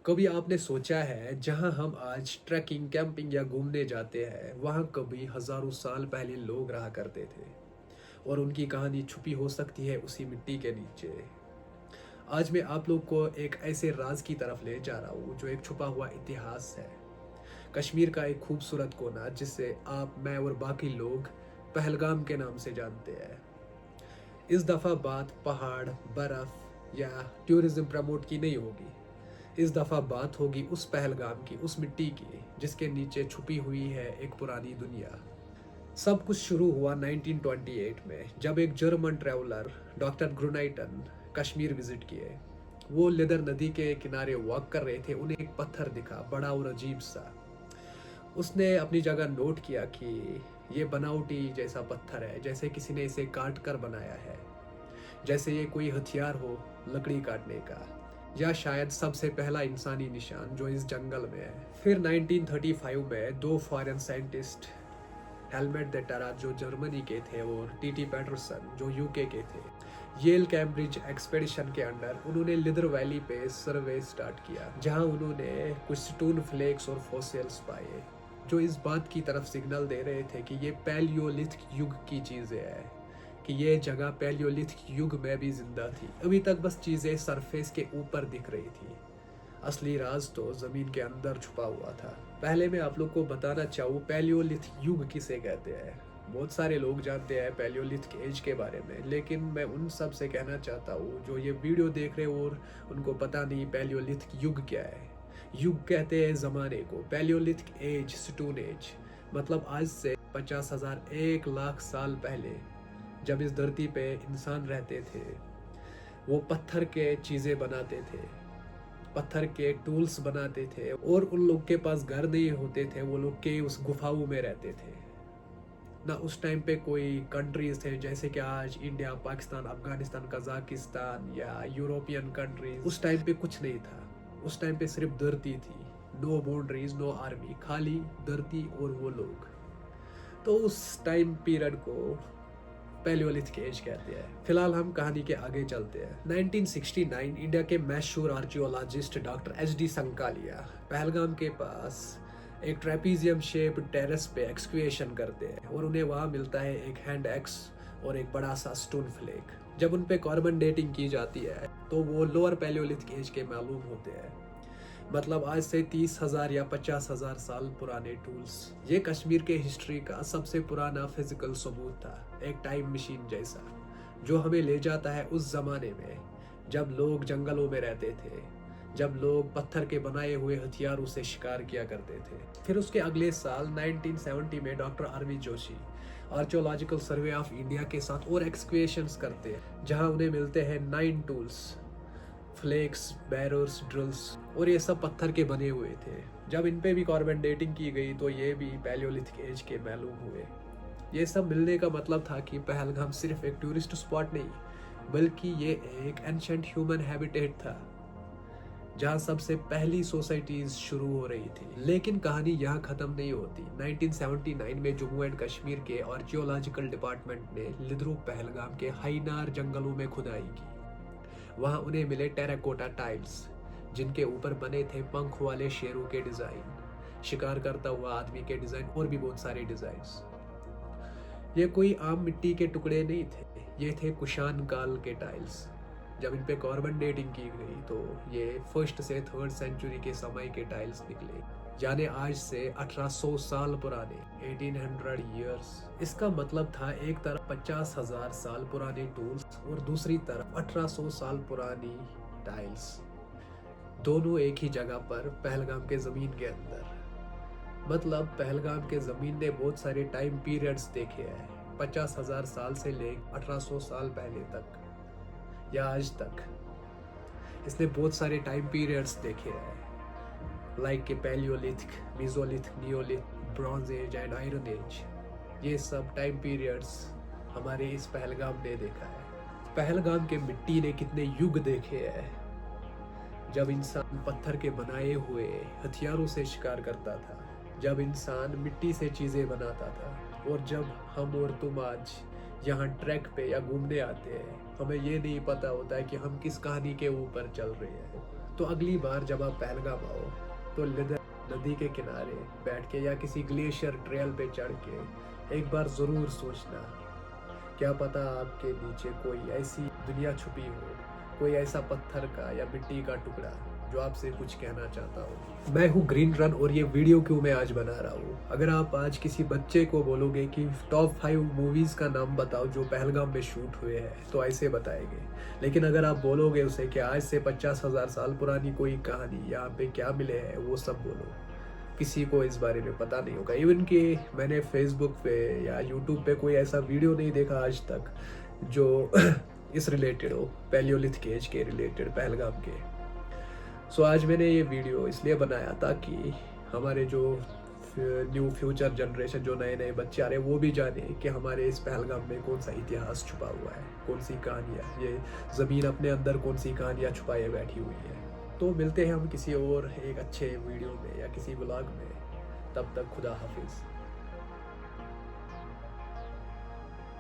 कभी आपने सोचा है जहां हम आज ट्रैकिंग कैंपिंग या घूमने जाते हैं वहां कभी हजारों साल पहले लोग रहा करते थे और उनकी कहानी छुपी हो सकती है उसी मिट्टी के नीचे। आज मैं आप लोग को एक ऐसे राज की तरफ ले जा रहा हूँ जो एक छुपा हुआ इतिहास है। कश्मीर का एक खूबसूरत कोना जिसे आप मैं और बाकी लोग पहलगाम के नाम से जानते हैं। इस दफा बात पहाड़ बर्फ या टूरिज्म प्रमोट की नहीं होगी। इस दफा बात होगी उस पहलगाम की, उस मिट्टी की जिसके नीचे छुपी हुई है एक पुरानी दुनिया। सब कुछ शुरू हुआ 1928 में जब एक जर्मन ट्रैवलर डॉक्टर ग्रुनाइटन कश्मीर विजिट किए। वो लिदर नदी के किनारे वॉक कर रहे थे, उन्हें एक पत्थर दिखा, बड़ा और अजीब सा। उसने अपनी जगह नोट किया कि ये बनावटी जैसा पत्थर है, जैसे किसी ने इसे काट कर बनाया है, जैसे ये कोई हथियार हो लकड़ी काटने का, या शायद सबसे पहला इंसानी निशान जो इस जंगल में है। फिर 1935 में दो फॉरेन साइंटिस्ट, हेलमेट दे टरा जो जर्मनी के थे और टीटी पैटरसन जो यूके के थे, येल कैम्ब्रिज एक्सपेडिशन के अंडर उन्होंने लिदर वैली पे सर्वे स्टार्ट किया, जहां उन्होंने कुछ स्टोन फ्लेक्स और फॉसिल्स पाए जो इस बात की तरफ सिग्नल दे रहे थे कि ये पैलियोलिथिक युग की चीजें हैं, कि ये जगह पैलियोलिथिक युग में भी जिंदा थी। अभी तक बस चीजें सरफेस के ऊपर दिख रही थी, असली राज तो जमीन के अंदर छुपा हुआ था। पहले मैं आप लोग को बताना चाहूँ पैलियोलिथिक युग किसे कहते हैं। बहुत सारे लोग जानते हैं पैलियोलिथिक एज के बारे में, लेकिन मैं उन सब से कहना चाहता हूँ जो ये वीडियो देख रहे हो और उनको पता नहीं पैलियोलिथिक युग क्या है। युग कहते हैं जमाने को, पैलियोलिथिक एज स्टोन एज मतलब आज से 50,000 1 लाख साल पहले जब इस धरती पे इंसान रहते थे, वो पत्थर के चीजें बनाते थे, पत्थर के टूल्स बनाते थे, और उन लोग के पास घर नहीं होते थे, वो लोग के उस गुफाओं में रहते थे ना। उस टाइम पे कोई कंट्रीज थे जैसे कि आज इंडिया, पाकिस्तान, अफगानिस्तान, कजाकिस्तान या यूरोपियन कंट्रीज। उस टाइम पे कुछ नहीं था। उस टाइम पे सिर्फ धरती थी, नो बाउंड्रीज, नो आर्मी, खाली धरती और वो लोग। तो उस टाइम पीरियड को पैलियोलिथिक एज कहते हैं। फिलहाल हम कहानी के आगे चलते हैं। 1969 इंडिया के मशहूर archaeologist doctor H D. Sankalia Pahalgam के पास एक ट्रेपीजियम शेप टेरेस पे एक्सक्वेशन करते हैं और उन्हें वहां मिलता है एक हैंड एक्स और एक बड़ा सा स्टोन फ्लेक। जब उन पे कार्बन डेटिंग की जाती है तो वो लोअर पैलियोलिथिक एज के मालूम होते हैं, मतलब आज से 30,000 या 50,000 साल पुराने टूल्स। ये कश्मीर के हिस्ट्री का सबसे पुराना फिजिकल सबूत था, एक टाइम मशीन जैसा जो हमें ले जाता है उस जमाने में जब लोग जंगलों में रहते थे, जब लोग पत्थर के बनाए हुए हथियारों से शिकार किया करते थे। फिर उसके अगले साल 1970 में doctor R V Joshi archaeological survey of India के साथ और एक्सक्वेशंस करते हैं, जहां उन्हें मिलते हैं 9 टूल्स, फ्लेक्स, बैरर्स, ड्रिल्स, और ये सब पत्थर के बने हुए थे। जब इन पे भी कार्बन डेटिंग की गई तो ये भी पैलियोलिथिक एज के मालूम हुए। ये सब मिलने का मतलब था कि पहलगाम सिर्फ एक टूरिस्ट स्पॉट नहीं बल्कि ये एक एंशिएंट ह्यूमन हैबिटेट था जहां सबसे पहली सोसाइटीज शुरू हो रही थी। लेकिन कहानी यहाँ खत्म नहीं होती। 1979 में जम्मू एंड कश्मीर के आर्कियोलॉजिकल डिपार्टमेंट ने लिद्रू पहलगाम के हाइनार जंगलों में खुदाई की। वहां उन्हें मिले टेराकोटा टाइल्स जिनके ऊपर बने थे पंख वाले शेरों के डिजाइन, शिकार करता हुआ आदमी के डिजाइन और भी बहुत सारे डिजाइन्स। ये कोई आम मिट्टी के टुकड़े नहीं थे, ये थे कुशान काल के टाइल्स। जब इन पे कार्बन डेटिंग की गई तो ये 1st से 3rd सेंचुरी के समय के टाइल्स निकले, यानी आज से 1800 साल पुराने, 1800 ईयर्स। इसका मतलब था एक तरफ 50,000 साल पुराने टूल्स और दूसरी तरफ 1800 साल पुरानी टाइल्स, दोनों एक ही जगह पर पहलगाम के जमीन के अंदर। मतलब पहलगाम के जमीन ने बहुत सारे टाइम पीरियड्स देखे हैं, 50,000 साल से लेकर 1800 साल पहले तक या आज तक। इसने बहुत सारे टाइम पीरियड्स देखे हैं, लाइक के palaeolithic, mesolithic, neolithic, bronze age and iron age. ये सब टाइम पीरियड्स हमारे इस पहलगाम ने देखा है। पहलगाम के मिट्टी ने कितने युग देखे हैं, जब इंसान पत्थर के बनाए हुए हथियारों से शिकार करता था, जब इंसान मिट्टी से चीजें बनाता था, और जब हम और तुम आज यहाँ ट्रैक पे या घूमने आते हैं, हमें ये नहीं पता होता है कि हम किस कहानी के ऊपर चल रहे हैं। तो अगली बार जब आप पहलगाम आओ तो लिदर नदी के किनारे बैठ के या किसी ग्लेशियर ट्रेल पे चढ़ के एक बार ज़रूर सोचना, क्या पता आपके नीचे कोई ऐसी दुनिया छुपी हो, कोई ऐसा पत्थर का या मिट्टी का टुकड़ा जो आपसे कुछ कहना चाहता हो। मैं हूँ ग्रीन रन और ये वीडियो क्यों मैं आज बना रहा हूँ। अगर आप आज किसी बच्चे को बोलोगे कि टॉप 5 मूवीज़ का नाम बताओ जो पहलगाम में शूट हुए हैं तो ऐसे बताएंगे, लेकिन अगर आप बोलोगे उसे कि आज से 50,000 साल पुरानी कोई कहानी यहाँ पे क्या मिले हैं वो सब बोलो, किसी को इस बारे में पता नहीं होगा। इवन कि मैंने फेसबुक पे या यूट्यूब पे कोई ऐसा वीडियो नहीं देखा आज तक जो इस रिलेटेड हो, पैलियोलिथिक एज के रिलेटेड, पहलगाम के। सो आज मैंने ये वीडियो इसलिए बनाया ताकि हमारे जो न्यू फ्यूचर जनरेशन, जो नए नए बच्चे आ रहे हैं, वो भी जाने कि हमारे इस पहलगाम में कौन सा इतिहास छुपा हुआ है, कौन सी कहानियाँ, ये ज़मीन अपने अंदर कौन सी कहानियाँ छुपाए बैठी हुई है। तो मिलते हैं हम किसी और एक अच्छे वीडियो में या किसी व्लॉग में। तब तक खुदा हाफिज़।